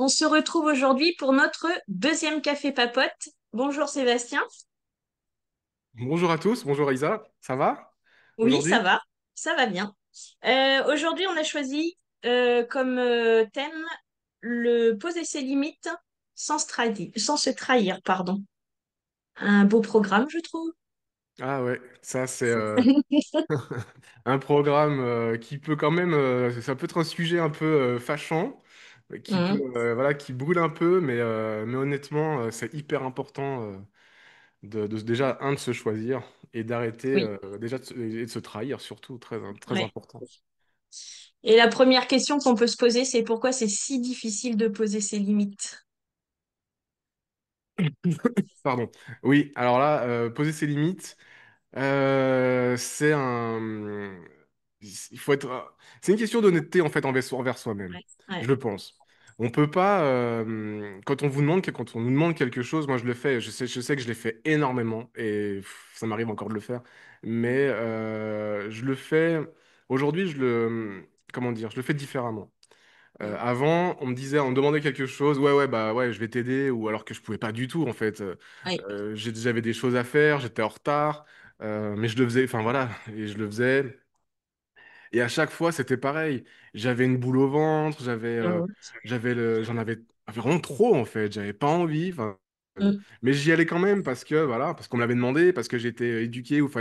On se retrouve aujourd'hui pour notre deuxième café papote. Bonjour Sébastien. Bonjour à tous, bonjour Isa, ça va Oui, aujourd'hui? ça va bien. Aujourd'hui, on a choisi comme thème le poser ses limites sans se trahir, pardon. Un beau programme, je trouve. Ah ouais, ça c'est un programme qui peut quand même, ça peut être un sujet un peu fâchant, qui peut, Mhm. voilà, qui brûle un peu, mais honnêtement, c'est hyper important déjà, de se choisir et d'arrêter Oui, déjà et de se trahir, surtout, très, très ouais. important. Et la première question qu'on peut se poser, c'est pourquoi c'est si difficile de poser ses limites? Pardon. Oui, alors là, poser ses limites. C'est un. Il faut être. C'est une question d'honnêteté en fait envers soi-même, Ouais, ouais, je pense. On peut pas. Quand on vous demande, quand on nous demande quelque chose, moi je le fais. Je sais que je l'ai fait énormément et ça m'arrive encore de le faire. Mais je le fais. Aujourd'hui, comment dire? Je le fais différemment. mm, Avant, on me disait, on me demandait quelque chose, ouais, ouais, bah ouais, je vais t'aider, ou alors que je pouvais pas du tout, en fait. ouais, J'avais des choses à faire, j'étais en retard, mais je le faisais, enfin voilà, et je le faisais. Et à chaque fois, c'était pareil. J'avais une boule au ventre, mm, j'en avais vraiment trop, en fait. J'avais pas envie, enfin, mm, mais j'y allais quand même parce que, voilà, parce qu'on me l'avait demandé, parce que j'étais éduqué où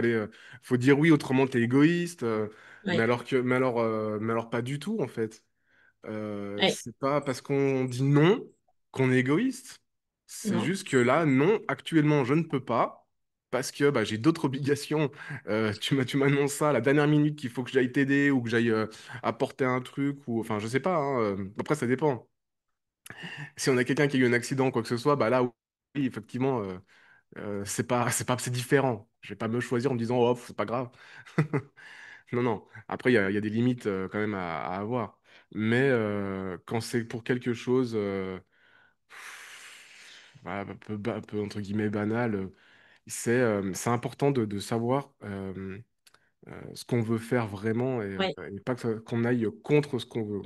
faut dire oui, autrement t'es égoïste. ouais, Mais alors pas du tout, en fait. ouais. C'est pas parce qu'on dit non qu'on est égoïste. C'est Non, juste que là, non, actuellement, je ne peux pas parce que bah, j'ai d'autres obligations. Tu m'annonces ça à la dernière minute qu'il faut que j'aille t'aider ou que j'aille apporter un truc ou enfin, je sais pas, hein. Après, ça dépend. Si on a quelqu'un qui a eu un accident ou quoi que ce soit, bah là, oui, effectivement, c'est différent. Je vais pas me choisir en me disant, oh, c'est pas grave. Non, non. Après, il y a des limites quand même à avoir. Mais quand c'est pour quelque chose voilà, un peu, entre guillemets banal, c'est important de savoir ce qu'on veut faire vraiment ouais. et pas qu'on aille contre ce qu'on veut.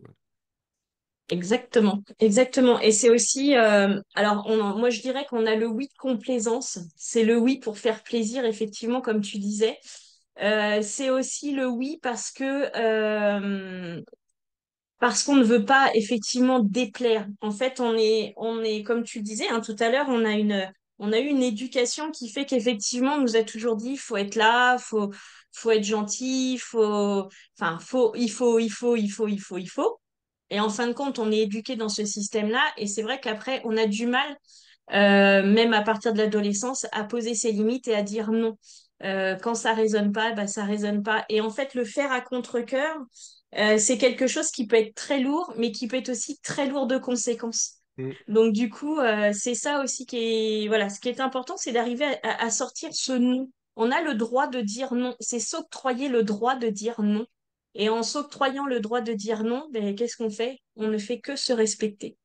Exactement, exactement. Et c'est aussi, alors moi je dirais qu'on a le oui de complaisance. C'est le oui pour faire plaisir, effectivement, comme tu disais. C'est aussi le oui parce qu'on ne veut pas effectivement déplaire. En fait, on est comme tu disais hein, tout à l'heure, on a eu une éducation qui fait qu'effectivement, on nous a toujours dit, il faut être là, faut être gentil, enfin, il faut. Et en fin de compte, on est éduqué dans ce système-là, et c'est vrai qu'après, on a du mal, même à partir de l'adolescence, à poser ses limites et à dire non. Quand ça résonne pas, bah ça résonne pas. Et en fait, le faire à contre-cœur, c'est quelque chose qui peut être très lourd, mais qui peut être aussi très lourd de conséquences. Mm. Donc du coup, c'est ça aussi qui est, voilà, ce qui est important, c'est d'arriver à sortir ce non. On a le droit de dire non. C'est s'octroyer le droit de dire non. Et en s'octroyant le droit de dire non, ben, qu'est-ce qu'on fait? On ne fait que se respecter.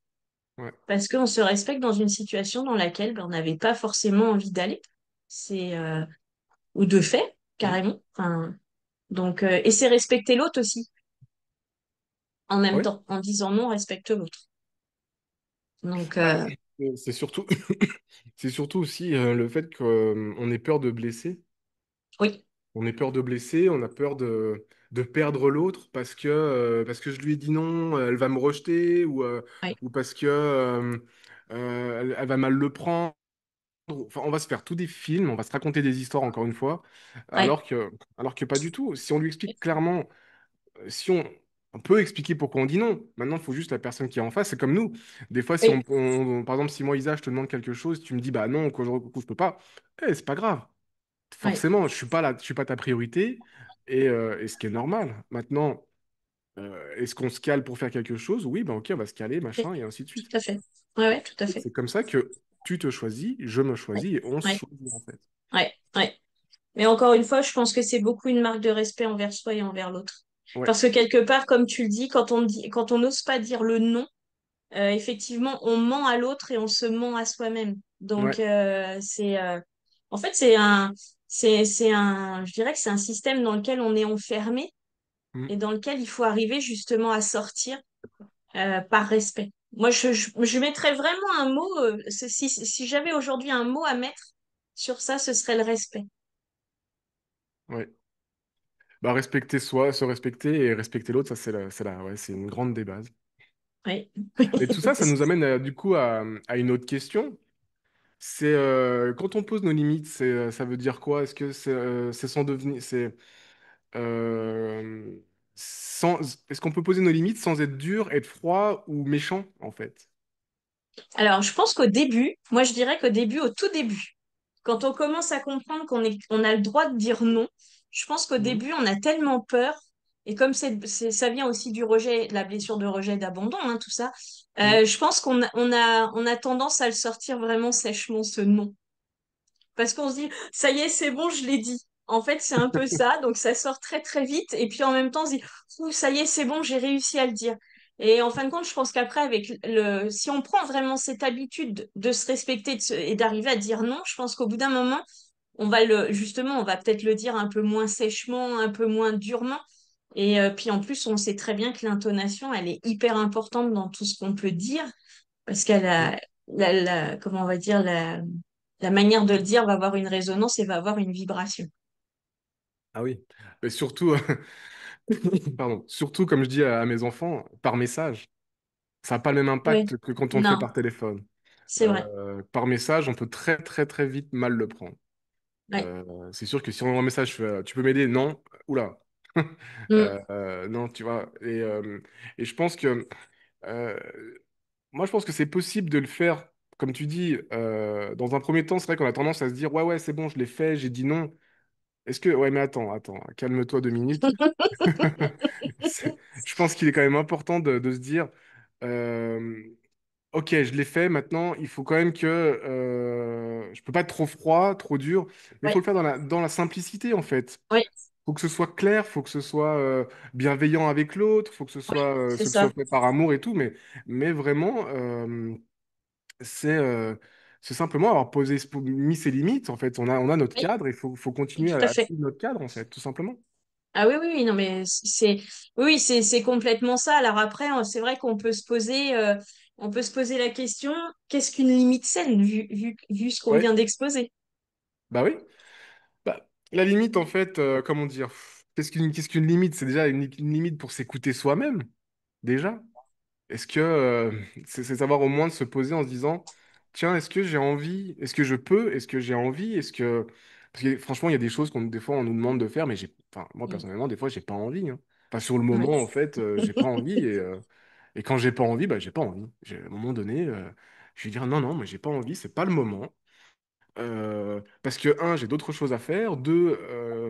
Ouais. Parce qu'on se respecte dans une situation dans laquelle ben, on n'avait pas forcément envie d'aller. C'est, ou de fait, Mm. carrément. Enfin, donc, et c'est respecter l'autre aussi, en même Ouais. temps, en disant non, respecte l'autre. Donc, Bah, c'est surtout, c'est surtout aussi le fait qu'on ait peur de blesser. oui, On ait peur de blesser, on a peur de perdre l'autre parce que je lui ai dit non, elle va me rejeter oui, ou parce que elle va mal le prendre. Enfin, on va se faire tous des films, on va se raconter des histoires encore une fois, oui, alors que pas du tout. Si on lui explique clairement, si on peut expliquer pourquoi on dit non. Maintenant, il faut juste la personne qui est en face. C'est comme nous. Des fois, si oui, par exemple, si moi, Isa, je te demande quelque chose, tu me dis bah non, qu'aujourd'hui, je peux pas. C'est pas grave. oui, Forcément, je suis pas ta priorité et ce qui est normal. Maintenant, est-ce qu'on se cale pour faire quelque chose? Oui, ben ok, on va se caler, oui, machin, et ainsi de suite. tout à fait. Oui, oui, tout à fait. C'est comme ça que tu te choisis, je me Oui, choisis et on se oui, choisit en fait. oui, oui. Mais encore une fois, je pense que c'est beaucoup une marque de respect envers soi et envers l'autre. Ouais, Parce que quelque part, comme tu le dis, quand on n'ose pas dire le non, effectivement, on ment à l'autre et on se ment à soi-même. Donc, ouais. en fait, je dirais que c'est un système dans lequel on est enfermé Mm. et dans lequel il faut arriver justement à sortir par respect. Moi, je mettrais vraiment un mot, si j'avais aujourd'hui un mot à mettre sur ça, ce serait le respect. Ouais. Bah, respecter soi, se respecter et respecter l'autre, ça, ouais, c'est une grande des bases. Oui. Mais tout ça, ça nous amène du coup à une autre question. C'est quand on pose nos limites, ça veut dire quoi? Est-ce que c'est sans devenir, euh, sans, est-ce qu'on peut poser nos limites sans être dur, être froid ou méchant en fait? Alors, je pense qu'au début, moi, je dirais qu'au début, au tout début, quand on commence à comprendre on a le droit de dire non, je pense qu'au Mhm. début, on a tellement peur, et comme ça vient aussi du rejet, de la blessure de rejet, d'abandon, hein, tout ça, Mhm. je pense on a tendance à le sortir vraiment sèchement, ce non. Parce qu'on se dit, ça y est, c'est bon, je l'ai dit. En fait, c'est un peu ça, donc ça sort très très vite, et puis en même temps, on se dit, ouh, ça y est, c'est bon, j'ai réussi à le dire. Et en fin de compte, je pense qu'après, si on prend vraiment cette habitude de se respecter et d'arriver à dire non, je pense qu'au bout d'un moment, justement, on va peut-être le dire un peu moins sèchement, un peu moins durement. Et puis en plus, on sait très bien que l'intonation, elle est hyper importante dans tout ce qu'on peut dire, parce qu'elle Mhm. a, comment on va dire, la manière de le dire va avoir une résonance et va avoir une vibration. Ah oui. Mais surtout, pardon, surtout comme je dis à mes enfants, par message. Ça n'a pas le même Oui, impact que quand on le fait non, par téléphone. c'est vrai. Par message, on peut très très très vite mal le prendre. Ouais. C'est sûr que si on envoie un message, tu peux m'aider? Non. Oula. Mm. Non, tu vois. Et je pense que euh, moi, je pense que c'est possible de le faire, comme tu dis, dans un premier temps, c'est vrai qu'on a tendance à se dire, ouais, ouais, c'est bon, je l'ai fait, j'ai dit non. Est-ce que... Ouais, mais attends, calme-toi 2 minutes. Je pense qu'il est quand même important de se dire, euh, ok, je l'ai fait, maintenant, il faut quand même que... je peux pas être trop froid, trop dur, mais il faut Ouais, le faire dans la simplicité, en fait. ouais, Faut que ce soit clair, faut que ce soit bienveillant avec l'autre, c'est faut que ce ça. soit fait par amour et tout, mais vraiment, c'est euh, c'est simplement avoir mis ses limites, en fait. On a notre Oui, cadre et faut continuer tout à à fait. suivre notre cadre, en fait, tout simplement. Ah oui, oui, oui, non, mais oui, c'est complètement ça. Alors après, c'est vrai qu'on peut on peut se poser la question, qu'est-ce qu'une limite saine, vu ce qu'on Ouais, vient d'exposer? bah oui. Bah, la limite, en fait, comment dire, qu'est-ce qu'une limite? C'est déjà une limite pour s'écouter soi-même, déjà. Est-ce que c'est savoir au moins de se poser en se disant, tiens, est-ce que j'ai envie? Est-ce que je peux? Est-ce que j'ai envie? Parce que franchement, il y a des choses des fois on nous demande de faire, mais enfin, moi Mm. personnellement, des fois, j'ai pas envie, hein. Enfin, sur le Ouais, moment, en fait, j'ai pas envie et quand j'ai pas envie, bah j'ai pas envie. À un moment donné, je vais dire non, non, mais j'ai pas envie, c'est pas le moment. Parce que j'ai d'autres choses à faire. Deux,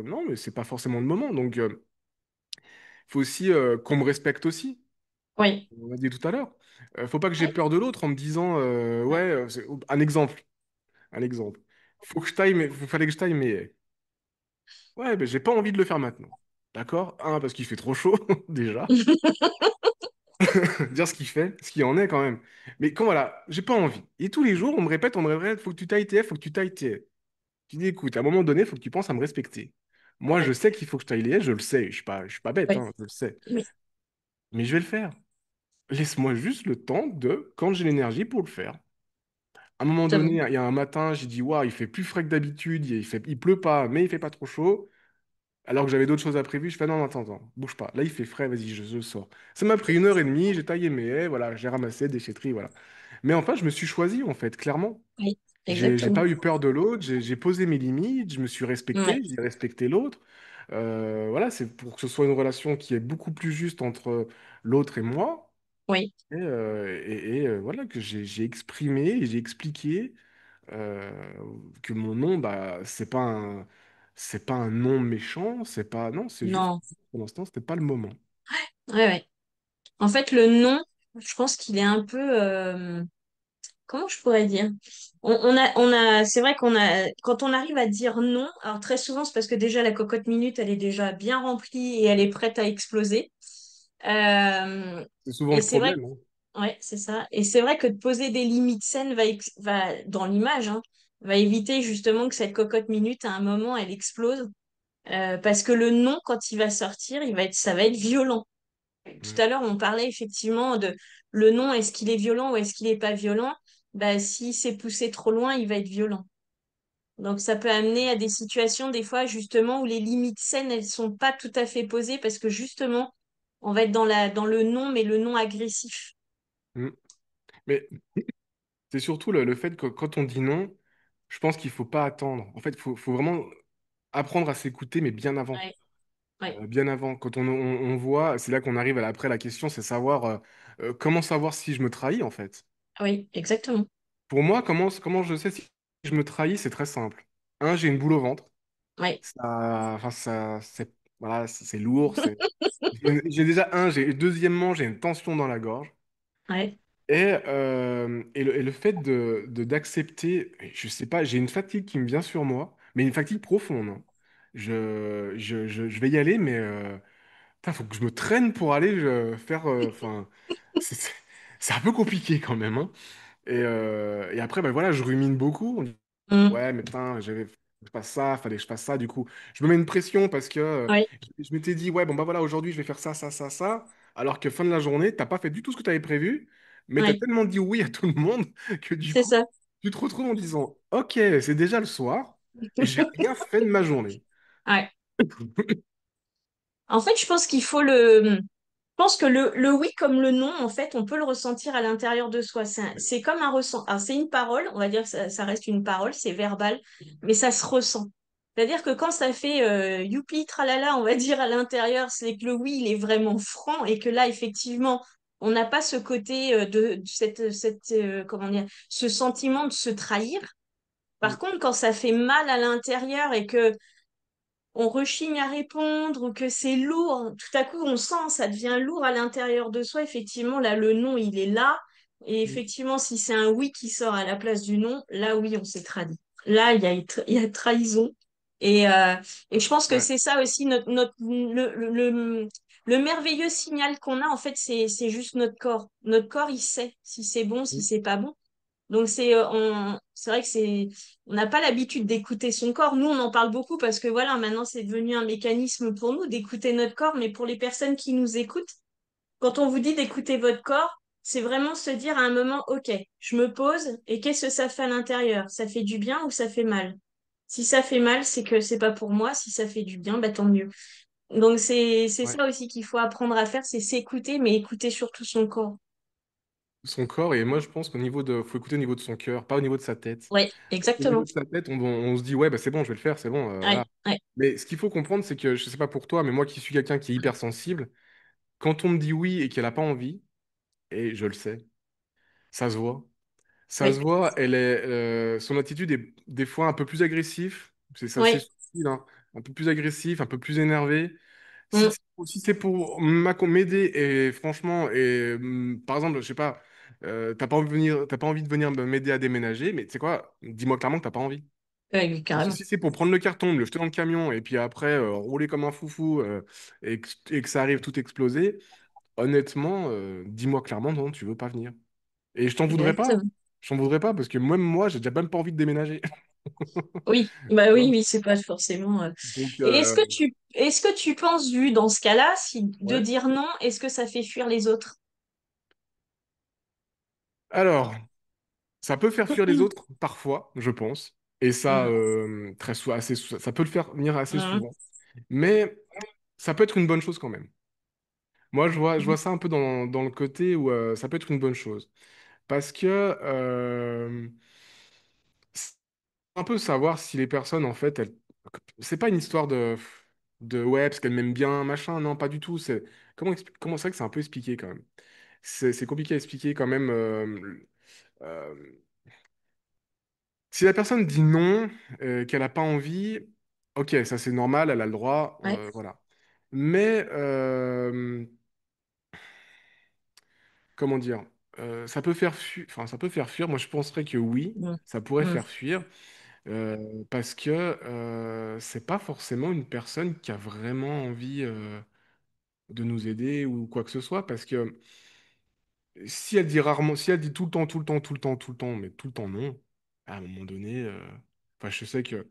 non, mais c'est pas forcément le moment. Donc, il faut aussi qu'on me respecte aussi. ouais, On l'a dit tout à l'heure. Faut pas que j'ai ouais, peur de l'autre en me disant, ouais, ouais, un exemple, un exemple. Faut que je taille, mais fallait que je taille, mais ouais, mais j'ai pas envie de le faire maintenant. D'accord? Parce qu'il fait trop chaud, déjà. Dire ce qu'il fait, ce qu'il en est quand même. Mais quand voilà, j'ai pas envie. Et tous les jours, on me répète, faut que tu tailles tes F, faut que tu tailles tes F. Tu dis, écoute, à un moment donné, il faut que tu penses à me respecter. Moi, je ouais, sais qu'il faut que je taille les F, je le sais. Je suis pas bête, ouais, hein, je le sais. ouais, Mais je vais le faire. Laisse-moi juste le temps quand j'ai l'énergie pour le faire. À un moment donné, totalement. il y a un matin, j'ai dit, waouh, il fait plus frais que d'habitude, il pleut pas, mais il fait pas trop chaud. Alors que j'avais d'autres choses à prévu, je fais, non, non, attends, attends, bouge pas. Là, il fait frais, vas-y, je sors. Ça m'a pris 1 heure et demie, j'ai taillé mes haies, voilà, j'ai ramassé, déchetterie, voilà. Mais enfin, je me suis choisi, en fait, clairement. Oui, J'ai exactement. pas eu peur de l'autre, j'ai posé mes limites, je me suis Ouais, respecté, j'ai respecté l'autre. Voilà, c'est pour que ce soit une relation qui est beaucoup plus juste entre l'autre et moi. oui, Voilà, que j'ai exprimé et j'ai expliqué euh, que mon nom, bah, c'est pas un nom méchant, c'est pas, non, c'est juste, non, pour l'instant, c'était pas le moment. ouais, ouais. En fait, le non, je pense qu'il est un peu, comment je pourrais dire? C'est vrai quand on arrive à dire non, alors très souvent, c'est parce que déjà la cocotte minute, elle est déjà bien remplie et elle est prête à exploser. Euh, C'est souvent et le c'est vrai, problème, hein. ouais, c'est ça. Et c'est vrai que de poser des limites saines dans l'image, hein, va éviter justement que cette cocotte minute, à un moment, elle explose. Parce que le non, quand il va sortir, ça va être violent. Tout Mm. à l'heure, on parlait effectivement de le non, est-ce qu'il est violent ou est-ce qu'il n'est pas violent? Bah, si c'est poussé trop loin, il va être violent. Donc ça peut amener à des situations des fois justement où les limites saines, elles sont pas tout à fait posées parce que justement, on va être dans le non, mais le non agressif. Mm. Mais c'est surtout le fait que quand on dit non, je pense qu'il faut pas attendre. En fait, faut vraiment apprendre à s'écouter, mais bien avant. Ouais, ouais, Bien avant. Quand on voit, c'est là qu'on arrive après la question, c'est savoir comment savoir si je me trahis, en fait. oui, exactement. Pour moi, comment je sais si je me trahis, c'est très simple. Un, j'ai une boule au ventre. Ouais, Enfin, voilà, c'est lourd. J'ai déjà un, deuxièmement, j'ai une tension dans la gorge. ouais, Et le fait d'accepter, je sais pas, j'ai une fatigue qui me vient sur moi, mais une fatigue profonde, hein. Je vais y aller, mais il faut que je me traîne pour aller faire. Enfin, c'est c'est- c'est un peu compliqué quand même, hein. Et après, ben voilà, je rumine beaucoup. On dit, mm, ouais, mais putain, je fasse ça, fallait que je fasse ça. Du coup, je me mets une pression parce que ouais, je m'étais dit, ouais, bon, bah voilà, aujourd'hui, je vais faire ça, ça, ça, ça. Alors que fin de la journée, t'as pas fait du tout ce que tu avais prévu, mais t'as ouais, tellement dit oui à tout le monde que du c'est coup, ça. tu te retrouves en disant, ok, c'est déjà le soir, j'ai rien fait de ma journée. Ouais. En fait, je pense qu'il faut le. Je pense que le oui comme le non, en fait, on peut le ressentir à l'intérieur de soi. C'est comme un ressent. Alors, c'est une parole, on va dire, ça reste une parole, c'est verbal, mais ça se ressent. C'est-à-dire que quand ça fait youpi, tralala, on va dire à l'intérieur, c'est que le oui, il est vraiment franc et que là, effectivement, on n'a pas ce côté de comment dire, ce sentiment de se trahir. Par contre, quand ça fait mal à l'intérieur et que on rechigne à répondre ou que c'est lourd, tout à coup on sent ça devient lourd à l'intérieur de soi, effectivement là le non il est là et effectivement si c'est un oui qui sort à la place du non, là oui on s'est trahi. Là il y a trahison et et je pense que Ouais. c'est ça aussi le merveilleux signal qu'on a en fait c'est juste notre corps. Notre corps il sait si c'est bon, si c'est pas bon. Donc c'est vrai que on n'a pas l'habitude d'écouter son corps. Nous, on en parle beaucoup parce que voilà, maintenant c'est devenu un mécanisme pour nous d'écouter notre corps, mais pour les personnes qui nous écoutent, quand on vous dit d'écouter votre corps, c'est vraiment se dire à un moment, OK, je me pose et qu'est-ce que ça fait à l'intérieur? Ça fait du bien ou ça fait mal? Si ça fait mal, c'est que c'est pas pour moi. Si ça fait du bien, bah tant mieux. Donc c'est Ouais. ça aussi qu'il faut apprendre à faire, c'est s'écouter, mais écouter surtout son corps. Son corps, et moi je pense faut écouter au niveau de son cœur, pas au niveau de sa tête. Ouais, Au niveau exactement. de sa tête, on se dit, ouais, bah, c'est bon, je vais le faire, c'est bon, Ouais, voilà. ouais, Mais ce qu'il faut comprendre, c'est que, je sais pas pour toi, mais moi qui suis quelqu'un qui est hypersensible, quand on me dit oui et qu'elle n'a pas envie, et je le sais, ça se voit. Ça ouais. se voit, son attitude est des fois un peu plus agressive, c'est Ouais. subtil, hein. Un peu plus agressif, un peu plus énervé. Si, Mm. si c'est pour m'aider, et franchement, par exemple, je sais pas, t'as pas envie de venir m'aider à déménager, mais tu sais quoi, dis-moi clairement que t'as pas envie. Ouais, Parce que carrément. si c'est pour prendre le carton, me le jeter dans le camion, et puis après rouler comme un foufou, et que ça arrive tout exploser, honnêtement, dis-moi clairement, non, tu veux pas venir. Et je t'en voudrais pas. Exactement. Je t'en voudrais pas, parce que même moi, j'ai déjà même pas envie de déménager. Oui, bah Tu oui, vois. oui, c'est pas forcément. Donc, Et est-ce que tu penses, vu dans ce cas-là, si de ouais. dire non, est-ce que ça fait fuir les autres? Alors, ça peut faire fuir les autres parfois, je pense. Et ça, Mm. ça peut le faire venir assez Mm. souvent. Mais ça peut être une bonne chose quand même. Moi, je vois ça un peu dans le côté où ça peut être une bonne chose. Parce que c'est un peu savoir si les personnes, en fait, c'est pas une histoire de ouais, parce qu'elles m'aiment bien, machin. Non, pas du tout. Comment c'est vrai que c'est un peu expliqué quand même. C'est compliqué à expliquer quand même. Euh, Si la personne dit non, qu'elle n'a pas envie, ok, ça c'est normal, elle a le droit, Ouais. voilà. Mais, comment dire, ça peut faire fuir, moi je penserais que oui, Mm. ça pourrait Mm. faire fuir, parce que c'est pas forcément une personne qui a vraiment envie de nous aider ou quoi que ce soit, parce que si elle dit tout le temps, tout le temps, tout le temps, tout le temps, mais tout le temps non, à un moment donné, enfin je sais que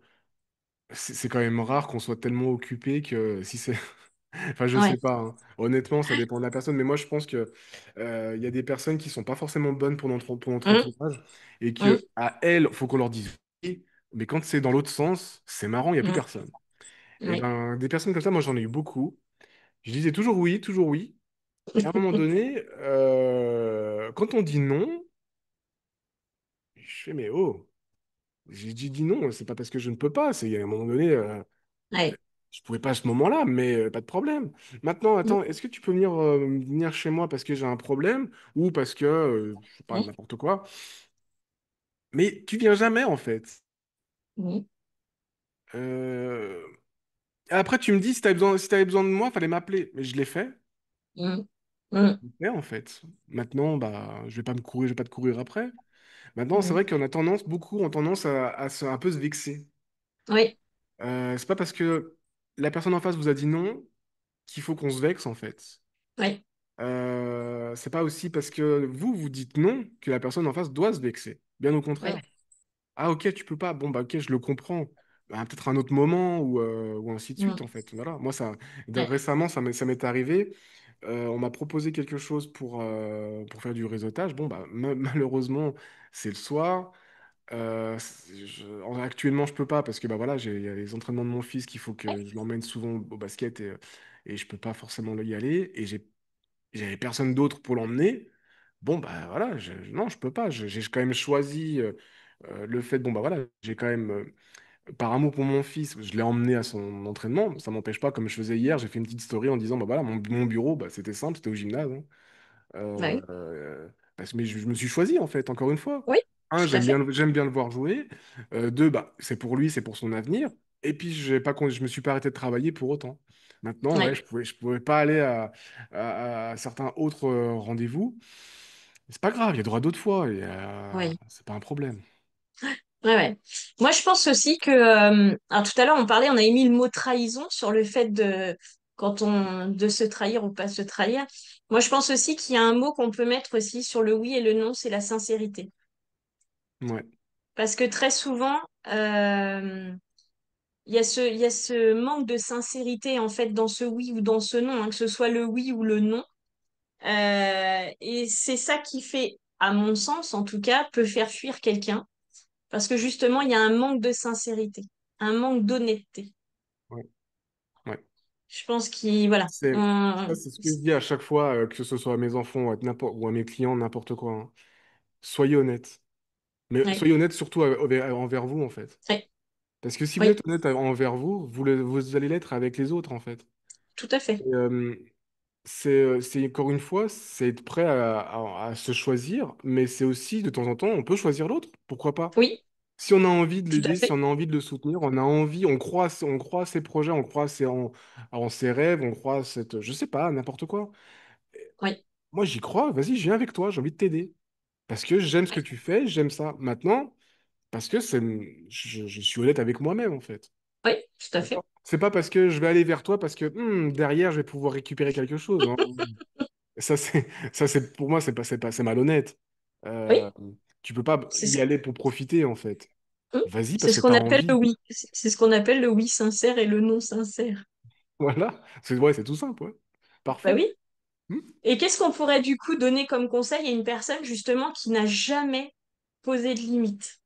c'est quand même rare qu'on soit tellement occupé que si c'est Enfin, je sais Ouais. pas, hein. Honnêtement, ça dépend de la personne. Mais moi, je pense que il y a des personnes qui sont pas forcément bonnes pour notre Mm, entourage et mm, que à elles, faut qu'on leur dise oui. Mais quand c'est dans l'autre sens, c'est marrant, il y a plus mm, personne. Et oui. ben, des personnes comme ça, moi, j'en ai eu beaucoup. Je disais toujours oui, toujours oui. Et à un moment donné, quand on dit non, je fais mais oh, j'ai dit non. C'est pas parce que je ne peux pas. C'est à un moment donné. Ouais. Je pouvais pas à ce moment-là, mais pas de problème. Maintenant, Mm, attends, est-ce que tu peux venir chez moi parce que j'ai un problème ou parce que, je sais pas, mm, n'importe quoi. Mais tu viens jamais, en fait. mm, Euh, Après, tu me dis, si t'avais besoin de moi, fallait m'appeler. Mais je l'ai fait. mm, mm, Je l'ai fait, en fait. Maintenant, bah, je vais pas te courir après. Maintenant, c'est mm. vrai qu'on a tendance, beaucoup ont tendance un peu se vexer. Oui. C'est pas parce que la personne en face vous a dit non qu'il faut qu'on se vexe, en fait. Oui. C'est pas aussi parce que vous dites non que la personne en face doit se vexer. Bien au Oui. contraire. Ah ok, tu peux pas. Bon bah ok, je le comprends. Bah, peut-être un autre moment ou ainsi de suite Mm, en fait. Voilà. Moi ça ouais. récemment ça m'est arrivé. On m'a proposé quelque chose pour faire du réseautage. Bon bah malheureusement c'est le soir. Actuellement je peux pas parce que bah voilà il y a les entraînements de mon fils qu'il faut que je l'emmène souvent au basket et je peux pas forcément y aller et j'avais personne d'autre pour l'emmener. Bon, bah voilà, non, je peux pas. J'ai quand même choisi le fait, bon, bah voilà, j'ai quand même, par amour pour mon fils, je l'ai emmené à son entraînement. Ça m'empêche pas, comme je faisais hier, j'ai fait une petite story en disant, bah voilà, mon bureau, bah, c'était simple, c'était au gymnase, hein. Bah Euh, oui. mais je me suis choisi, en fait, encore une fois. Oui. Un, Tout à fait. j'aime bien le voir jouer. Deux, bah, c'est pour lui, c'est pour son avenir. Et puis, je me suis pas arrêté de travailler pour autant. Maintenant, ouais, Oui. je pouvais pas aller à certains autres rendez-vous. C'est pas grave, il y a droit d'autres fois et Oui. c'est pas un problème. Ouais, ouais. Moi, je pense aussi que, alors tout à l'heure, on a émis le mot trahison sur le fait de se trahir ou pas se trahir. Moi, je pense aussi qu'il y a un mot qu'on peut mettre aussi sur le oui et le non, c'est la sincérité. Ouais, Parce que très souvent, euh, il y a ce manque de sincérité, en fait, dans ce oui ou dans ce non, hein, que ce soit le oui ou le non. Et c'est ça qui fait, à mon sens, en tout cas, peut faire fuir quelqu'un. Parce que justement, il y a un manque de sincérité, un manque d'honnêteté. ouais, ouais. Je pense qu'il, voilà. Ça, c'est ce que je dis à chaque fois, que ce soit à mes enfants ou à mes clients, n'importe quoi, hein. Soyez honnête. Mais Ouais, soyez honnête surtout envers vous, en fait. ouais, Parce que si vous oui, êtes honnête envers vous, vous allez l'être avec les autres, en fait. tout à fait. Et, c'est encore une fois, c'est être prêt à se choisir, mais c'est aussi, de temps en temps, on peut choisir l'autre. Pourquoi pas? Oui, Si on a envie de tout à l'aider, si fait. on a envie de le soutenir, on a envie, on croit à ses projets, on croit en ses rêves, on croit à je sais pas, n'importe quoi. Oui, Moi, j'y crois, vas-y, je viens avec toi, j'ai envie de t'aider. Parce que j'aime ce que oui, tu fais, j'aime ça. Maintenant, parce que je suis honnête avec moi-même, en fait. oui, tout à fait. D'accord. C'est pas parce que je vais aller vers toi, parce que derrière, je vais pouvoir récupérer quelque chose, hein. Pour moi, c'est malhonnête. Euh, Oui, Tu peux pas c'est ce, y aller pour profiter, en fait. Vas-y, c'est parce ce que tu qu'on as appelle le envie. oui. C'est ce qu'on appelle le oui sincère et le non sincère. Voilà. Ouais, c'est tout simple, ouais. Bah Parfait. oui. Hmm. Et qu'est-ce qu'on pourrait du coup donner comme conseil à une personne justement qui n'a jamais posé de limite?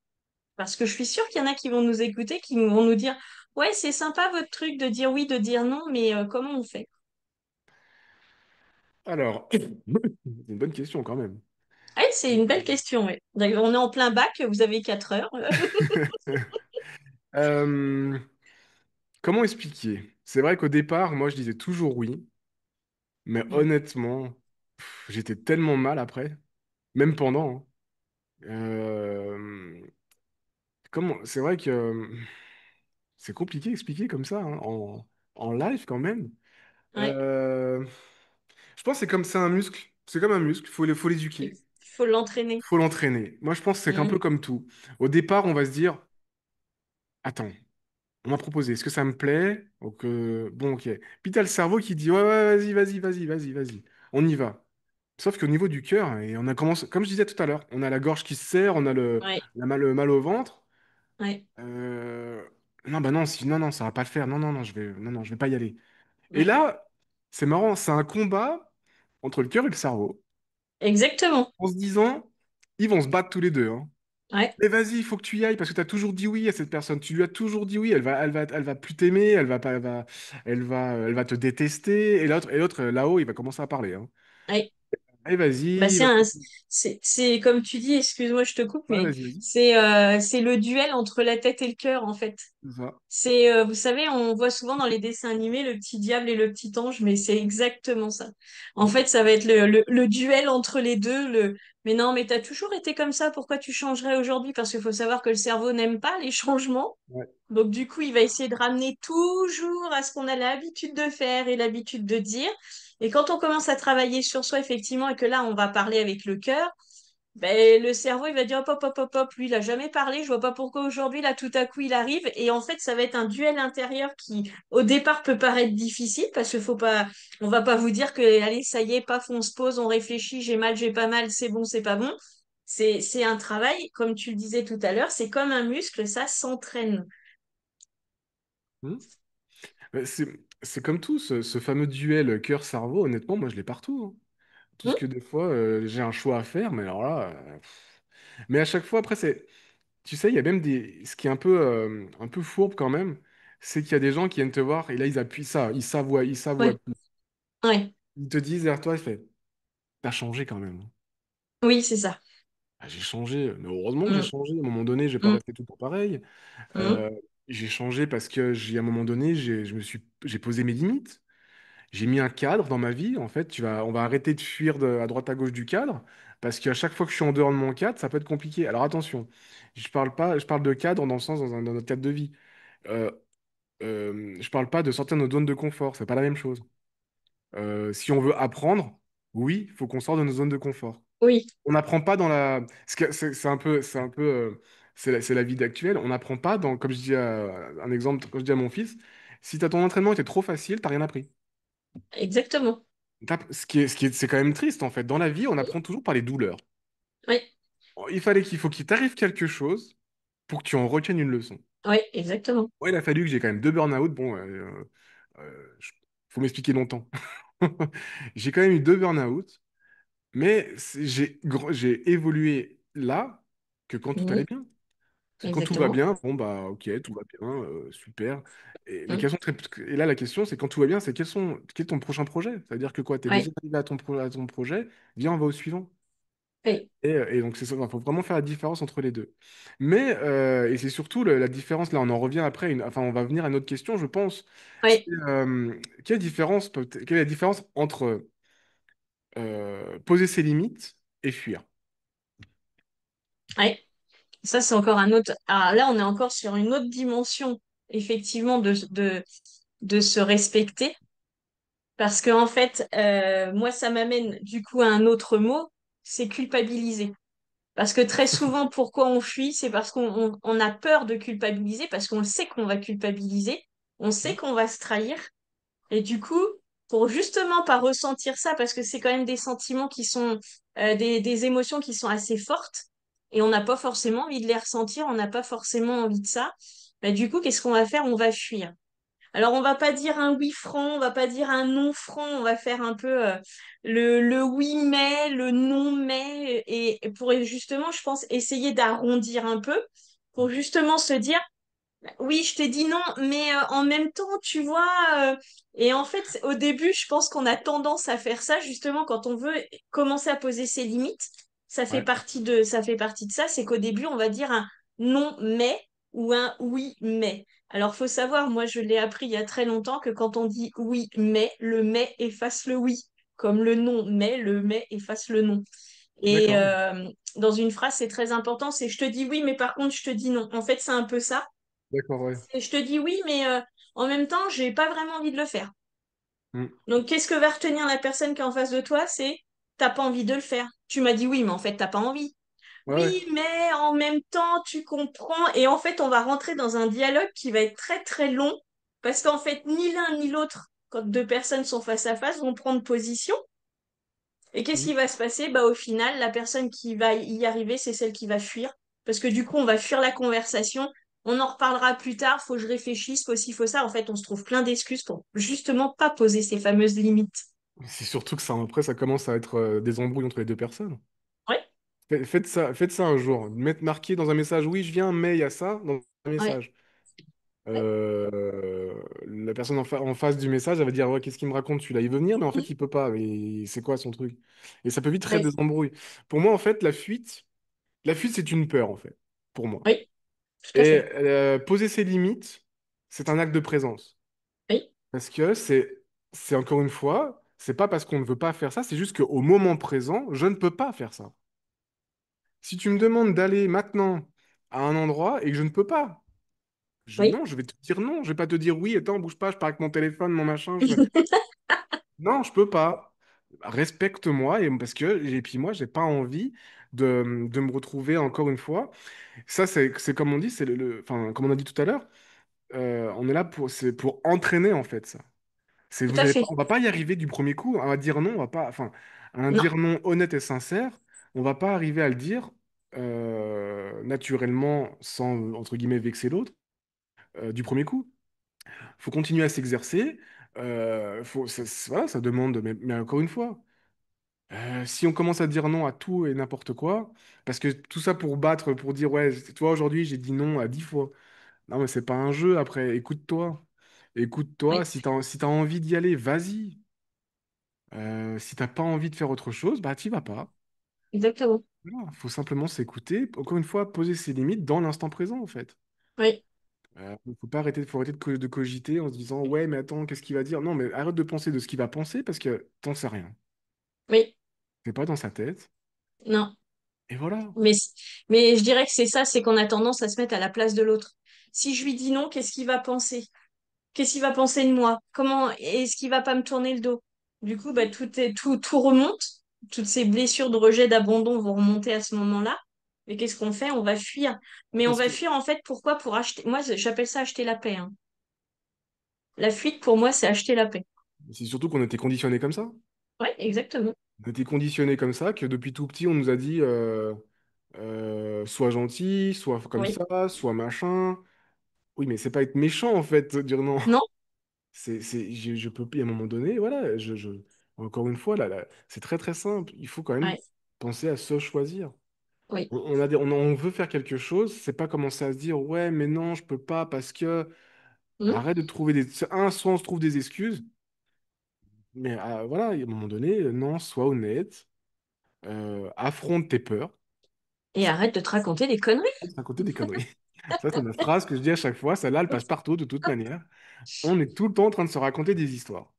Parce que je suis sûre qu'il y en a qui vont nous écouter, qui vont nous dire, ouais, c'est sympa votre truc de dire oui, de dire non, mais comment on fait? Alors, c'est une bonne question quand même. Ouais, c'est une belle question, ouais. D'ailleurs, on est en plein bac, vous avez 4 heures. Euh, Comment expliquer? C'est vrai qu'au départ, moi, je disais toujours oui, mais Mm. honnêtement, j'étais tellement mal après, même pendant, hein. C'est vrai que c'est compliqué à expliquer comme ça, hein, en live quand même. Ouais, Euh, je pense que c'est un muscle. C'est comme un muscle, faut il l'éduquer, faut l'entraîner. faut l'entraîner. Moi, je pense que c'est un Mm. peu comme tout. Au départ, on va se dire, attends, on m'a proposé, est-ce que ça me plaît? Donc, bon, ok. Puis t'as le cerveau qui dit, ouais, ouais, vas-y, vas-y, vas-y, vas-y, vas-y, on y va. Sauf qu'au niveau du cœur, et on a commencé, comme je disais tout à l'heure, on a la gorge qui se serre, on a Ouais, le mal au ventre. ouais, Euh, non, bah non, non, non, ça va pas le faire. Non, non, non, non, je vais pas y aller. Et ouais. là, c'est marrant, c'est un combat entre le cœur et le cerveau, Exactement. en se disant, ils vont se battre tous les deux, hein. Ouais, Mais vas-y, il faut que tu y ailles parce que tu as toujours dit oui à cette personne. Tu lui as toujours dit oui. Elle va plus t'aimer. Elle va pas, elle va te détester. Et l'autre là-haut, il va commencer à parler, hein. ouais. Allez, Bah, vas-y, vas-y. c'est comme tu dis, excuse-moi, je te coupe, Ouais, mais vas-y, vas-y. c'est le duel entre la tête et le cœur, en fait. C'est ça. Vous savez, on voit souvent dans les dessins animés le petit diable et le petit ange, mais c'est exactement ça. En Mm. fait, ça va être le duel entre les deux. Mais non, mais t'as toujours été comme ça, pourquoi tu changerais aujourd'hui? Parce qu'il faut savoir que le cerveau n'aime pas les changements. Ouais. Donc, du coup, il va essayer de ramener toujours à ce qu'on a l'habitude de faire et l'habitude de dire. Et quand on commence à travailler sur soi, effectivement, et que là, on va parler avec le cœur, ben, le cerveau, il va dire hop, hop, hop, hop, hop, lui, il a jamais parlé, je vois pas pourquoi aujourd'hui, là, tout à coup, il arrive. Et en fait, ça va être un duel intérieur qui, au départ, peut paraître difficile parce qu'il faut pas, on va pas vous dire que, allez, ça y est, paf, on se pose, on réfléchit, j'ai mal, j'ai pas mal, c'est bon, c'est pas bon. C'est un travail, comme tu le disais tout à l'heure, c'est comme un muscle, ça s'entraîne. Mm. C'est comme tout, ce fameux duel cœur-cerveau. Honnêtement, moi, je l'ai partout, hein. Tout ce Hum, que des fois, j'ai un choix à faire, mais alors là. Mais à chaque fois, après, c'est. Tu sais, il y a même des. Ce qui est un peu fourbe quand même, c'est qu'il y a des gens qui viennent te voir et là, ils appuient ça, ils s'avouent. ouais, ouais, Ils te disent derrière toi, il fait, t'as changé quand même. oui, c'est ça. Ah, j'ai changé, mais heureusement que j'ai Hum, changé. À un moment donné, je vais pas hum, rester tout le temps pareil. hum, Euh, j'ai changé parce que à un moment donné, j'ai posé mes limites. J'ai mis un cadre dans ma vie. En fait, on va arrêter de fuir à droite à gauche du cadre parce qu'à chaque fois que je suis en dehors de mon cadre, ça peut être compliqué. Alors attention, je parle de cadre dans le sens dans notre cadre de vie. Euh, je parle pas de sortir de notre zone de confort. C'est pas la même chose. Si on veut apprendre, oui, il faut qu'on sorte de notre zone de confort. oui, On n'apprend pas dans la. C'est la vie actuelle. On n'apprend pas dans, comme je dis un exemple, quand je dis à mon fils, si ton entraînement était trop facile, t'as rien appris. exactement. C'est quand même triste en fait. Dans la vie, on apprend toujours par les douleurs. Oui, Il faut qu'il t'arrive quelque chose pour que tu en retiennes une leçon. oui, exactement. Moi, il a fallu que j'ai quand même deux burn-out. Bon, faut m'expliquer longtemps. J'ai quand même eu deux burn-out, mais j'ai évolué là que quand tout allait Hum, bien. Parce que quand tout va exactement. bien, bon bah ok, tout va bien, super. Et la Hum, question et là la question c'est quand tout va bien, c'est quel est ton prochain projet? C'est-à-dire que quoi, t'es déjà ouais, arrivé à ton projet, viens, on va au suivant. oui, Et donc c'est ça, il faut vraiment faire la différence entre les deux. Mais et c'est surtout la différence, là on en revient après, enfin on va venir à une autre question, je pense. C'est oui, quelle est la différence entre poser ses limites et fuir? oui. Ça, c'est encore un autre. Ah, là, on est encore sur une autre dimension, effectivement, de se respecter. Parce que, en fait, moi, ça m'amène du coup à un autre mot, c'est culpabiliser. Parce que très souvent, pourquoi on fuit, c'est parce qu'on a peur de culpabiliser, parce qu'on sait qu'on va culpabiliser, on sait qu'on va se trahir. Et du coup, pour justement pas ressentir ça, parce que c'est quand même des sentiments qui sont, des émotions qui sont assez fortes, et on n'a pas forcément envie de les ressentir, on n'a pas forcément envie de ça, bah, du coup, qu'est-ce qu'on va faire? On va fuir. Alors, on va pas dire un oui franc, on va pas dire un non franc, on va faire un peu le oui mais, le non mais, et pour justement, je pense, essayer d'arrondir un peu, pour justement se dire, oui, je t'ai dit non, mais en même temps, tu vois, et en fait, au début, je pense qu'on a tendance à faire ça, justement, quand on veut commencer à poser ses limites, Ouais, ça fait partie de ça, c'est qu'au début, on va dire un non, mais ou un oui, mais. Alors, faut savoir, moi, je l'ai appris il y a très longtemps que quand on dit oui, mais, le mais efface le oui, comme le non, mais, le mais efface le non. Et d'accord, dans une phrase, c'est très important, c'est je te dis oui, mais par contre, je te dis non. En fait, c'est un peu ça. d'accord, ouais. Je te dis oui, mais en même temps, j'ai pas vraiment envie de le faire. Mm. Donc, qu'est-ce que va retenir la personne qui est en face de toi? C'est t'as pas envie de le faire. Tu m'as dit oui, mais en fait, t'as pas envie. Ouais, ouais. Oui, mais en même temps, tu comprends. Et en fait, on va rentrer dans un dialogue qui va être très très long parce qu'en fait, ni l'un ni l'autre, quand deux personnes sont face à face, vont prendre position. Et qu'est-ce Mm. qui va se passer? Bah, au final, la personne qui va y arriver, c'est celle qui va fuir. Parce que du coup, on va fuir la conversation on en reparlera plus tard, faut que je réfléchisse, faut ci, faut ça. En fait, on se trouve plein d'excuses pour justement pas poser ces fameuses limites. C'est surtout que ça, après, ça commence à être des embrouilles entre les deux personnes. Ouais, Faites ça un jour. Mettre marqué dans un message, oui, je viens, mais il y a ça dans un ouais, message. La personne en face du message, elle va dire, ouais, qu'est-ce qu'il me raconte celui-là? Il veut venir, mais en fait, il peut pas. Mais c'est quoi son truc? Et ça peut vite créer ouais, des embrouilles. Pour moi, en fait, la fuite, c'est une peur, en fait, pour moi. oui, tout à Et fait. poser ses limites, c'est un acte de présence. Oui, Parce que c'est encore une fois, c'est pas parce qu'on ne veut pas faire ça, c'est juste qu'au moment présent, je ne peux pas faire ça. Si tu me demandes d'aller maintenant à un endroit et que je ne peux pas, oui, non, je vais te dire non. Je vais pas te dire oui, attends, bouge pas, je pars avec mon téléphone, mon machin. Non, je peux pas. Respecte-moi et puis moi, j'ai pas envie de me retrouver encore une fois. Ça, c'est comme on dit, enfin, comme on a dit tout à l'heure, on est là c'est pour entraîner en fait ça. tout à fait. On va pas y arriver du premier coup. À dire non, on va pas, enfin, un Non, dire non honnête et sincère, on va pas arriver à le dire naturellement sans, entre guillemets, vexer l'autre du premier coup. Faut continuer à s'exercer. Voilà, ça demande, mais encore une fois, si on commence à dire non à tout et n'importe quoi, parce que tout ça pour battre, pour dire, ouais, toi aujourd'hui j'ai dit non à 10 fois. Non, mais c'est pas un jeu après, écoute-toi. Écoute-toi, oui, si t'as envie d'y aller, vas-y. Si t'as pas envie de faire autre chose, bah t'y vas pas. exactement. Voilà, faut simplement s'écouter. Encore une fois, poser ses limites dans l'instant présent, en fait. Oui, Faut arrêter de cogiter en se disant, ouais, mais attends, qu'est-ce qu'il va dire? Non, mais arrête de penser de ce qu'il va penser parce que t'en sais rien. oui, C'est pas dans sa tête. non. Et voilà. Mais, mais je dirais que c'est ça, c'est qu'on a tendance à se mettre à la place de l'autre. Si je lui dis non, qu'est-ce qu'il va penser? Qu'est-ce qu'il va penser de moi? Comment est-ce qu'il va pas me tourner le dos? Du coup, bah, tout remonte. Toutes ces blessures de rejet, d'abandon vont remonter à ce moment-là. Et qu'est-ce qu'on fait? On va fuir. Mais on Parce va que fuir en fait, pourquoi? Pour acheter. Moi, j'appelle ça acheter la paix, hein. La fuite, pour moi, c'est acheter la paix. c'est surtout qu'on était conditionnés comme ça. Ouais, exactement. On était conditionnés comme ça, que depuis tout petit, on nous a dit sois gentil, sois comme Oui. ça, sois machin. Oui, mais c'est pas être méchant en fait, de dire non. Non? Je peux plus à un moment donné, voilà, encore une fois, c'est très très simple. Il faut quand même Ouais. penser à se choisir. Oui. On veut faire quelque chose, c'est pas commencer à se dire, ouais, mais non, je peux pas parce que. Hmm. Arrête de trouver soit on se trouve des excuses, mais voilà, à un moment donné, non, sois honnête, affronte tes peurs, Et arrête de te raconter des conneries. c'est à côté des conneries. Ça, c'est ma phrase que je dis à chaque fois, celle-là, elle passe partout de toute manière. On est tout le temps en train de se raconter des histoires.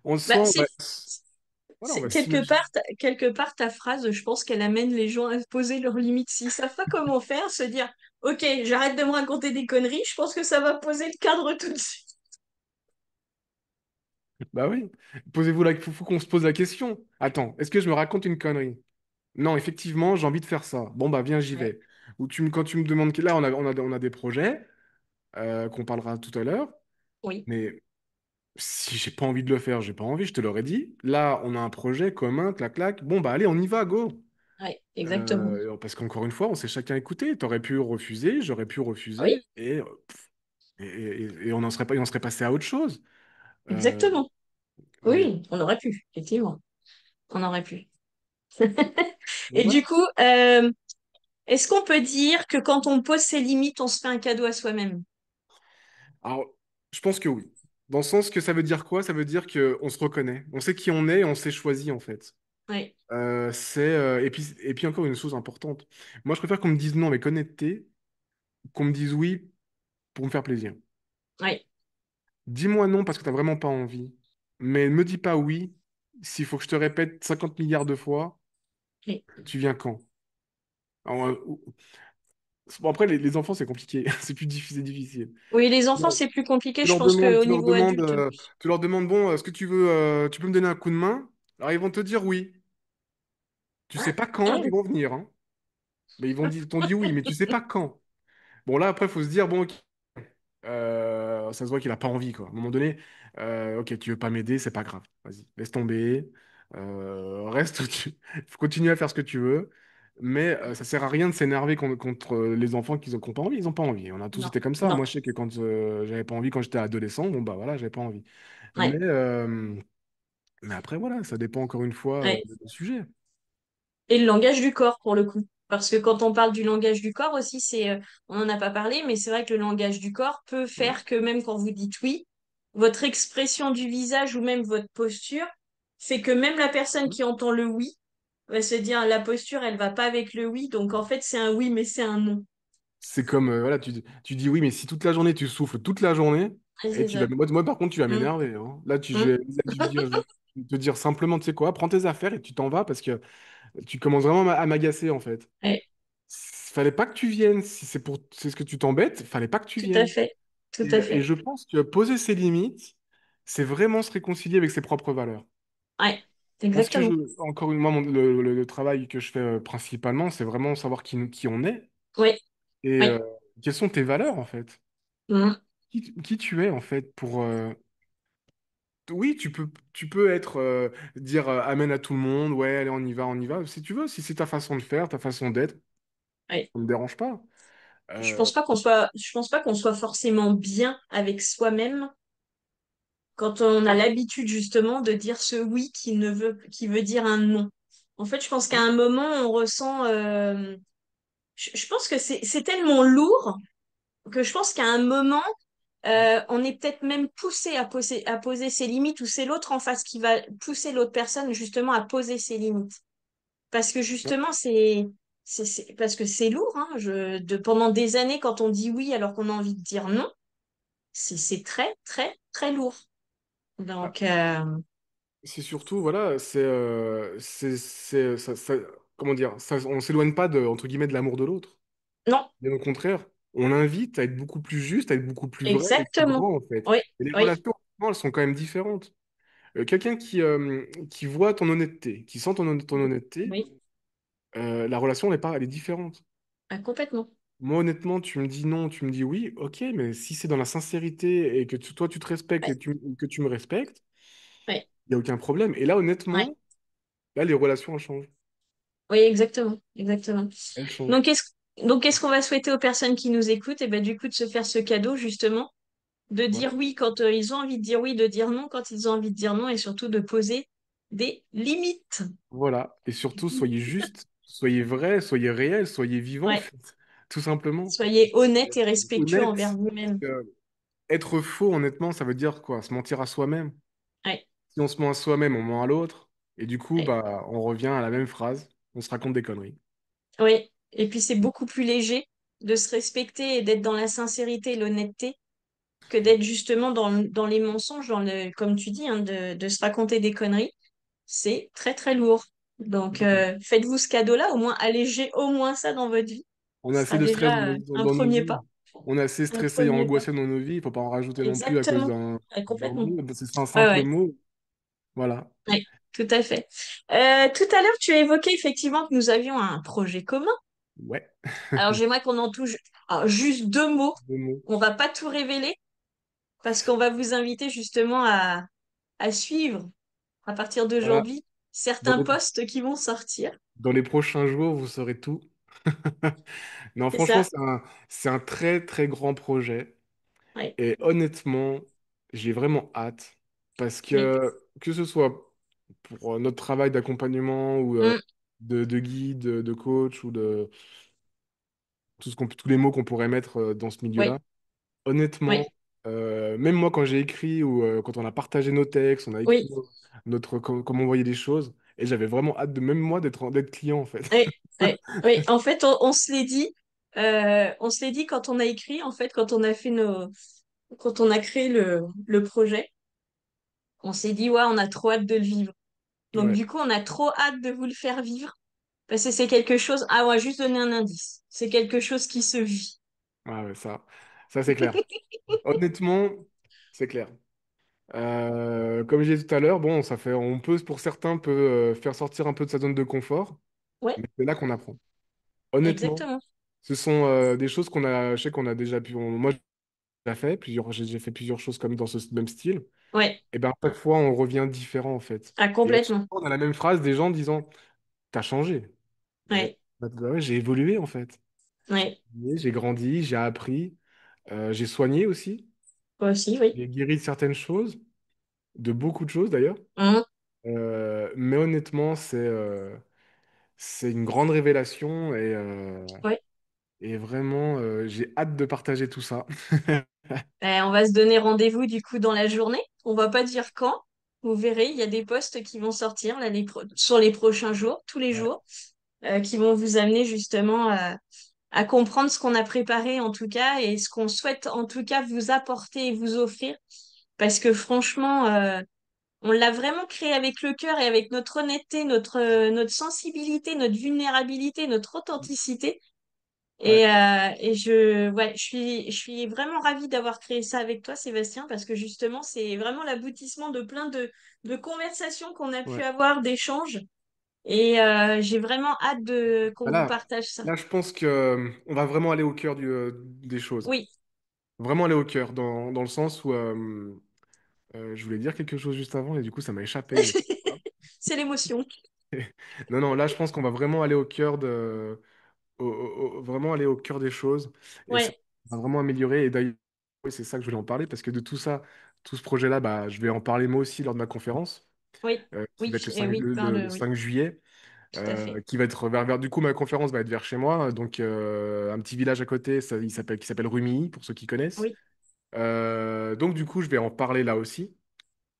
On se Bah, sent, voilà, on va s'imaginer. quelque part, ta phrase, je pense qu'elle amène les gens à poser leurs limites. S'ils savent pas comment faire, se dire, OK, j'arrête de me raconter des conneries, je pense que ça va poser le cadre tout de suite. Bah oui. Faut qu'on se pose la question. Attends, est-ce que je me raconte une connerie? Non, effectivement, j'ai envie de faire ça. Bon, bah viens, j'y Ouais. vais. Quand tu me demandes, là, on a des projets qu'on parlera tout à l'heure, Oui, mais si j'ai pas envie de le faire, j'ai pas envie, je te l'aurais dit. Là, on a un projet commun, clac, clac. Bon, bah allez, on y va, go. ouais, exactement. Parce qu'encore une fois, on s'est chacun écouté. T'aurais pu refuser, j'aurais pu Oui, refuser, et on en serait passé à autre chose. Euh, exactement. mais, Oui, on aurait pu, effectivement. On aurait pu. mais Et voilà. du coup, est-ce qu'on peut dire que quand on pose ses limites, on se fait un cadeau à soi-même? Alors, je pense que oui. Dans le sens que ça veut dire quoi? Ça veut dire qu'on se reconnaît. On sait qui on est et on s'est choisi, en fait. Oui, Et puis encore une chose importante. Moi, je préfère qu'on me dise non avec honnêteté, qu'on me dise oui pour me faire plaisir. oui, Dis-moi non parce que t'as vraiment pas envie. Mais ne me dis pas oui s'il faut que je te répète 50 milliards de fois, oui. tu viens quand? Alors, bon, après, les enfants, c'est compliqué. C'est plus difficile, c'est difficile. Oui, les Tu enfants, leur c'est plus compliqué, tu je leur pense demandes, qu'au tu leur niveau demandes, adulte. tu leur demandes, bon, est-ce que tu peux me donner un coup de main? Alors, ils vont te dire oui. Tu sais pas quand ils vont venir, hein. Mais t'ont dit oui, mais tu sais pas quand. Bon, là, après, il faut se dire, bon, ok, ça se voit qu'il a pas envie, quoi. À un moment donné, ok, tu veux pas m'aider, c'est pas grave. Vas-y, laisse tomber. Reste, faut continuer à faire ce que tu veux. mais ça sert à rien de s'énerver contre les enfants qui ont pas envie. Ils ont pas envie. On a tous Non, été comme ça. non, Moi, je sais que quand j'avais pas envie, quand j'étais adolescent, bon, bah voilà, j'avais pas envie. Mais, ouais, euh, mais après, voilà, ça dépend encore une fois ouais. du sujet. Et le langage du corps, pour le coup. Parce que quand on parle du langage du corps aussi, on n'en a pas parlé, mais c'est vrai que le langage du corps peut Ouais. faire que même quand vous dites oui, votre expression du visage ou même votre posture fait que même la personne qui entend le oui va se dire la posture, elle va pas avec le oui, donc en fait c'est un oui, mais c'est un non. C'est comme, voilà, tu dis oui, mais si toute la journée tu souffles toute la journée, Ouais, et c'est ça. moi, par contre, tu vas Mm, m'énerver, hein. Là, mm. je vais te dire simplement, tu sais quoi, prends tes affaires et tu t'en vas parce que tu commences vraiment à m'agacer, en fait. Ouais, Fallait pas que tu viennes. Si c'est ce que tu t'embêtes, fallait pas que tu tout à viennes. fait, tout à Et fait. je pense que poser ses limites, c'est vraiment se réconcilier avec ses propres valeurs. Ouais, Parce que exactement. encore une fois, le travail que je fais principalement, c'est vraiment savoir qui on est Oui, et oui. quelles sont tes valeurs, en fait. Mm. Qui tu es, en fait, pour... oui, tu peux être, dire amen à tout le monde, ouais, allez, on y va, si tu veux, si c'est ta façon de faire, ta façon d'être, Ouais. ça ne me dérange pas. Euh, Je pense pas qu'on soit forcément bien avec soi-même quand on a l'habitude justement de dire ce oui qui veut dire un non. En fait, je pense qu'à ouais, un moment, on ressent, je pense que c'est tellement lourd que je pense qu'à un moment, on est peut-être même poussé à poser ses limites ou c'est l'autre en face qui va pousser l'autre personne justement à poser ses limites. Parce que ouais. justement, parce que c'est lourd, hein, pendant des années, quand on dit oui alors qu'on a envie de dire non, c'est très, très, très lourd. Donc, C'est surtout, voilà, comment dire, on s'éloigne pas entre guillemets, de l'amour de l'autre. non, Bien au contraire, on l'invite à être beaucoup plus juste, à être beaucoup plus vrai et plus exactement. grand, en fait. Oui, Et les oui, relations, elles sont quand même différentes. Quelqu'un qui voit ton honnêteté, qui sent ton honnêteté, oui, la relation, elle est différente. ah, complètement. Moi, honnêtement, tu me dis non, tu me dis oui, ok, mais si c'est dans la sincérité et que toi, tu te respectes Oui, que tu me respectes, oui, il n'y a aucun problème. Et là, oui, honnêtement, là, les relations, elles changent. oui, exactement, exactement. Elles changent. Donc, qu'est-ce qu'on va souhaiter aux personnes qui nous écoutent? Et ben, du coup, de se faire ce cadeau, justement, de Voilà. dire oui quand ils ont envie de dire oui, de dire non quand ils ont envie de dire non, et surtout de poser des limites. Voilà. Et surtout, soyez juste, soyez vrai, soyez réel, soyez vivant, en Ouais. fait. Tout simplement. Soyez honnête et respectueux envers Honnête. vous-même. Être faux, honnêtement, ça veut dire quoi? Se mentir à soi-même. Ouais, Si on se ment à soi-même, on ment à l'autre. Et du coup, ouais. bah, on revient à la même phrase. On se raconte des conneries. Oui. Et puis c'est beaucoup plus léger de se respecter et d'être dans la sincérité et l'honnêteté que d'être justement dans les mensonges, comme tu dis, hein, de se raconter des conneries. C'est très très lourd. Donc faites-vous ce cadeau-là, au moins allégez au moins ça dans votre vie. On a Ce assez sera de stress déjà dans un nos premier vies. pas. On est assez Un stressé et premier pas. angoissé dans nos vies. Il faut pas en rajouter non plus à cause Exactement. Ouais, d'un complètement. mot. C'est un Ouais, simple ouais. mot. Voilà. Ouais, tout à fait. Tout à l'heure, tu as évoqué effectivement que nous avions un projet commun. Ouais. Alors, j'aimerais qu'on en touche alors, juste deux mots. Deux mots. On va pas tout révéler parce qu'on va vous inviter justement à suivre à partir Voilà. d'aujourd'hui Dans certains les, posts qui vont sortir. dans les prochains jours, vous saurez tout. Non, C'est franchement, ça? c'est un très, très grand projet. Oui, Et honnêtement, j'ai vraiment hâte. Parce oui, que ce soit pour notre travail d'accompagnement ou mm, de guide, de coach ou de tous les mots qu'on pourrait mettre dans ce oui, milieu-là, honnêtement, oui, même moi quand j'ai écrit ou quand on a partagé nos textes, on a écrit oui, comment on voyait les choses, et j'avais vraiment hâte de même moi d'être client en fait. oui, oui, oui. En fait, on se l'est dit. On se l'est dit quand on a écrit, en fait, quand on a créé le projet, on s'est dit, ouais, on a trop hâte de le vivre. Donc, Ouais, du coup, on a trop hâte de vous le faire vivre. Parce que c'est quelque chose. Ah, on va juste donner un indice. C'est quelque chose qui se vit. ouais, ça c'est clair. Honnêtement, c'est clair. Comme j'ai dit tout à l'heure, bon, pour certains, peut faire sortir un peu de sa zone de confort, Ouais, mais c'est là qu'on apprend. Honnêtement, exactement. ce sont des choses je sais qu'on a déjà moi, j'ai fait plusieurs choses comme dans ce même style. Ouais, Et ben à chaque fois, on revient différent en fait. ah, Et à chaque complètement. fois, on a la même phrase des gens disant, t'as changé. Mais Ouais, Bah ouais, j'ai évolué en fait. Ouais, J'ai grandi, j'ai appris, j'ai soigné aussi. moi aussi, oui. J'ai guéri de certaines choses, de beaucoup de choses d'ailleurs. Hum, Mais honnêtement, c'est une grande révélation ouais. et vraiment, j'ai hâte de partager tout ça. On va se donner rendez-vous du coup dans la journée. On va pas dire quand. Vous verrez, il y a des posts qui vont sortir là, sur les prochains jours, tous les Ouais, jours, qui vont vous amener justement à comprendre ce qu'on a préparé en tout cas et ce qu'on souhaite en tout cas vous apporter et vous offrir. Parce que franchement, on l'a vraiment créé avec le cœur et avec notre honnêteté, notre sensibilité, notre vulnérabilité, notre authenticité. ouais. Ouais, je suis vraiment ravie d'avoir créé ça avec toi, Sébastien, parce que justement, c'est vraiment l'aboutissement de plein de conversations qu'on a pu Ouais. avoir, d'échanges. J'ai vraiment hâte qu'on Bah vous partage ça. là, je pense que on va vraiment aller au cœur des choses. Oui, Vraiment aller au cœur, dans le sens où je voulais dire quelque chose juste avant et du coup, ça m'a échappé. Mais... c'est l'émotion. Non, non, là, je pense qu'on va vraiment aller au cœur vraiment aller au cœur des choses et ça Ouais, va vraiment améliorer. Et d'ailleurs, oui, c'est ça que je voulais en parler parce que de tout ça, tout ce projet-là, bah, je vais en parler moi aussi lors de ma conférence oui, qui va oui, être le et 5, oui, le oui, 5 juillet, tout à fait. qui va être du coup, ma conférence va être vers chez moi, donc un petit village à côté, qui s'appelle Rumilly, pour ceux qui connaissent. Oui, Donc, du coup, je vais en parler là aussi.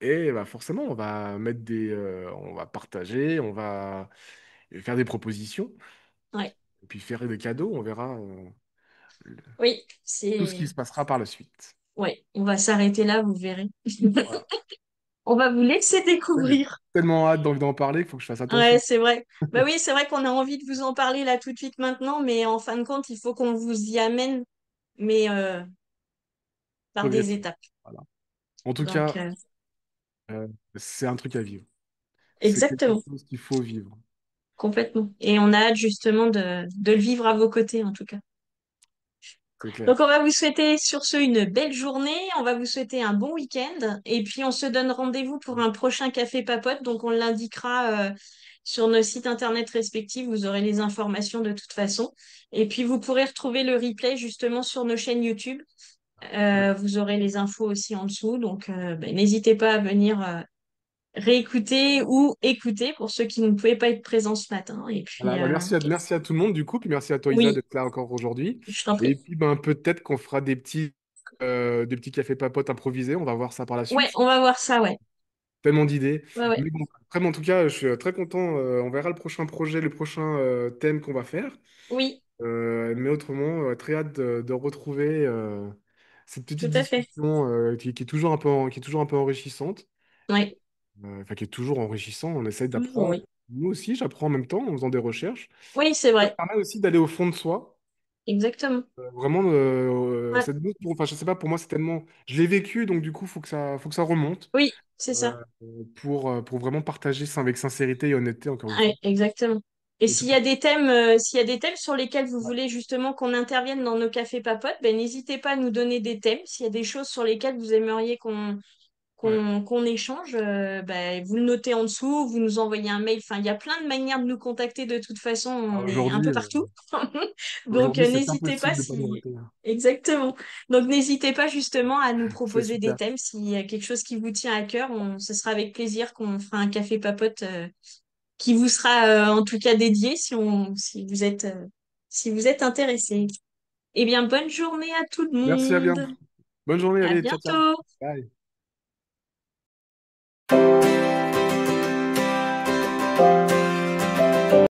Et bah, forcément, on va partager, on va faire des propositions, ouais, et puis faire des cadeaux, on verra le- oui, tout ce qui c'est, se passera par la suite. ouais, on va s'arrêter là, vous verrez. Voilà. On va vous laisser Ouais, j'ai découvrir. tellement hâte d'en parler qu'il faut que je fasse Ouais, attention. c'est vrai. Bah oui, c'est vrai qu'on a envie de vous en parler là tout de suite maintenant, mais en fin de compte, il faut qu'on vous y amène, mais par des Progressif. étapes. Voilà. En tout Donc, cas, euh, c'est un truc à vivre. C'est quelque exactement, chose qu'il faut vivre. complètement. Et on a hâte justement de le vivre à vos côtés, en tout cas. C'est clair. Donc, on va vous souhaiter sur ce une belle journée, on va vous souhaiter un bon week-end, et puis on se donne rendez-vous pour un prochain café papote. Donc, on l'indiquera sur nos sites internet respectifs, vous aurez les informations de toute façon. Et puis, vous pourrez retrouver le replay justement sur nos chaînes YouTube. Ouais. Vous aurez les infos aussi en dessous, donc ben, n'hésitez pas à venir réécouter ou écouter pour ceux qui ne pouvaient pas être présents ce matin. Et puis, Voilà, bah, merci à tout le monde, du coup, puis merci à toi, Isa, oui, d'être là encore aujourd'hui. je t'en Et prie. puis, ben, peut-être qu'on fera des petits cafés papotes improvisés. On va voir ça par la Ouais, suite. on va voir ça, ouais. Tellement d'idées. Ouais, ouais. Mais bon, après, en tout cas, je suis très content. On verra le prochain projet, le prochain thème qu'on va faire. Oui, Mais autrement, très hâte de retrouver cette tout petite à fait. discussion qui est toujours qui est toujours un peu enrichissante. Ouais. Enfin, qui est toujours enrichissant. On essaie Toujours, d'apprendre. oui. Nous aussi, j'apprends en même temps en faisant des recherches. Oui, c'est Ça vrai. permet aussi d'aller au fond de soi. Exactement. Vraiment, Ouais. enfin, je sais pas, pour moi, c'est tellement. Je l'ai vécu, donc du coup, faut que ça remonte Oui, c'est ça. euh, pour vraiment partager ça avec sincérité et honnêteté, encore une Ouais, fois. exactement. Et Et tout s'il y a des thèmes sur lesquels vous ouais, voulez justement qu'on intervienne dans nos cafés papotes, ben n'hésitez pas à nous donner des thèmes. S'il y a des choses sur lesquelles vous aimeriez ouais. qu'on échange, ben, vous le notez en dessous, vous nous envoyez un mail. Enfin, il y a plein de manières de nous contacter de toute façon. Alors, On est un peu partout. Donc, c'est n'hésitez pas impossible de pas nous si... retenir. Exactement. Donc, n'hésitez pas justement à nous C'est proposer des super. thèmes. S'il y a quelque chose qui vous tient à cœur, ce sera avec plaisir qu'on fera un café papote qui vous sera en tout cas dédié si vous êtes intéressé. Eh bien, bonne journée à tout le Merci, à monde. bientôt. Bonne journée, À allez, ciao, ciao. bientôt. Bye.